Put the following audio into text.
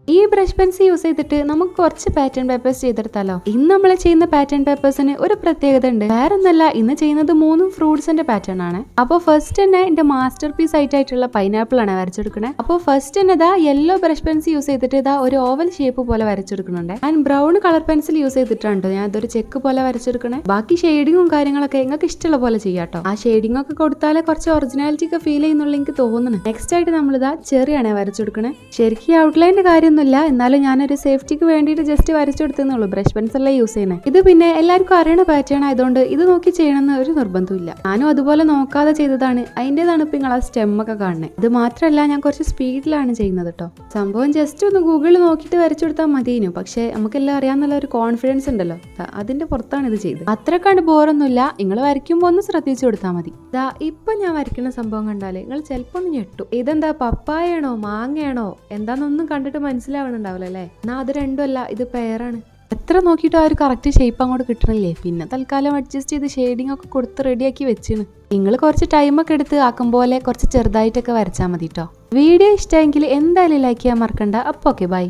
ഈ brush Pence use ചെയ്തിട്ട് നമുക്ക് കുറച്ച് പാറ്റേൺ പേപ്പേഴ്സ് ചെയ്തെടുത്താലോ. ഇന്ന് നമ്മൾ ചെയ്യുന്ന പാറ്റേൺ പേപ്പേഴ്സിന് ഒരു പ്രത്യേകത ഉണ്ട്. വേറൊന്നല്ല, ഇന്ന് ചെയ്യുന്നത് 3 ഫ്രൂട്ട്സിന്റെ പാറ്റേൺ ആണ്. അപ്പോൾ ഫസ്റ്റ് തന്നെ എന്റെ മാസ്റ്റർ പീസ് ആയിട്ടുള്ള പൈനാപ്പിൾ ആണ് വരച്ചെടുക്കണേ. അപ്പോൾ ഫസ്റ്റ് തന്നെ ഇതാ യെല്ലോ ബ്രഷ് പെൻസ് യൂസ് ചെയ്തിട്ട് ഇതാ ഒരു ഓവൽ ഷേപ്പ് പോലെ വരച്ചെടുക്കുന്നുണ്ട്. And brown colour pencil use ചെയ്തിട്ടുണ്ട് ഞാൻ ഇതൊരു ചെക്ക് പോലെ വരച്ചെടുക്കണേ. ബാക്കി ഷെയ്ഡിങ്ങും കാര്യങ്ങളൊക്കെ നിങ്ങൾക്ക് ഇഷ്ടമുള്ള പോലെ ചെയ്യാട്ടോ. ആ ഷെയ്ഡിംഗ് ഒക്കെ കൊടുത്താലേ കുറച്ച് ഒറിജിനാലിറ്റി ഒക്കെ ഫീൽ ചെയ്യുന്നുള്ള എനിക്ക് തോന്നുന്നു. നെക്സ്റ്റ് ആയിട്ട് നമ്മളിതാ ചെറിയാണ് വരച്ചെടുക്കണേ. ശരിക്കും ഔട്ട്ലൈൻ്റെ കാര്യമൊന്നുമില്ല, എന്നാലും ഞാനൊരു സേഫ്റ്റിക്ക് വേണ്ടിയിട്ട് ജസ്റ്റ് വരച്ചു കൊടുത്തുള്ളൂ. ബ്രഷ് പെൻസിലല്ല യൂസ് ചെയ്യണേ. ഇത് പിന്നെ എല്ലാവർക്കും അറിയണ പാറ്റേൺ ആയതുകൊണ്ട് ഇത് നോക്കി ചെയ്യണമെന്ന് ഒരു നിർബന്ധമില്ല. ഞാനും അതുപോലെ നോക്കാതെ ചെയ്തതാണ്. അതിൻ്റെതാണ് ഇപ്പൊ നിങ്ങൾ ആ സ്റ്റെം ഒക്കെ കാണുന്നത്. ഇത് മാത്രമല്ല, ഞാൻ കുറച്ച് സ്പീഡിലാണ് ചെയ്യുന്നത് കേട്ടോ. സംഭവം ജസ്റ്റ് ഒന്ന് ഗൂഗിളിൽ നോക്കിയിട്ട് വരച്ചു കൊടുത്താൽ മതിയേനു. പക്ഷെ നമുക്കെല്ലാം അറിയാന്നുള്ള ഒരു കോൺഫിഡൻസ് ഉണ്ടല്ലോ, അതിന്റെ പുറത്താണ് ഇത് ചെയ്തത്. അത്രക്കാണ്ട് ബോറൊന്നുമില്ല. നിങ്ങൾ വരയ്ക്കുമ്പോൾ ഒന്ന് ശ്രദ്ധിച്ചു കൊടുത്താൽ മതി. ഇതാ ഇപ്പൊ ഞാൻ വരയ്ക്കുന്ന സംഭവം കണ്ടാലേ നിങ്ങൾ ചിലപ്പോൾ ഒന്ന് ഞെട്ടു. ഇതെന്താ പപ്പായയാണോ മാങ്ങയാണോ എന്താണെന്നൊന്നും കണ്ടിട്ട് മനസ്സിലാവണുണ്ടാവില്ല അല്ലേ? എന്നാ അത് രണ്ടുമല്ല, ഇത് പെയറാണ്. എത്ര നോക്കിയിട്ട് ആ ഒരു കറക്റ്റ് ഷേപ്പ് അങ്ങോട്ട് കിട്ടണില്ലേ. പിന്നെ തൽക്കാലം അഡ്ജസ്റ്റ് ചെയ്ത് ഷെയ്ഡിങ് ഒക്കെ കൊടുത്ത് റെഡിയാക്കി വെച്ചിന്. നിങ്ങൾ കുറച്ച് ടൈമൊക്കെ എടുത്ത് ആക്കും പോലെ കുറച്ച് ചെറുതായിട്ടൊക്കെ വരച്ചാൽ മതി കേട്ടോ. വീഡിയോ ഇഷ്ടമെങ്കിൽ എന്തായാലും ലൈക്ക് ചെയ്യാൻ മറക്കണ്ട. അപ്പോൾ ഓക്കെ, ബൈ.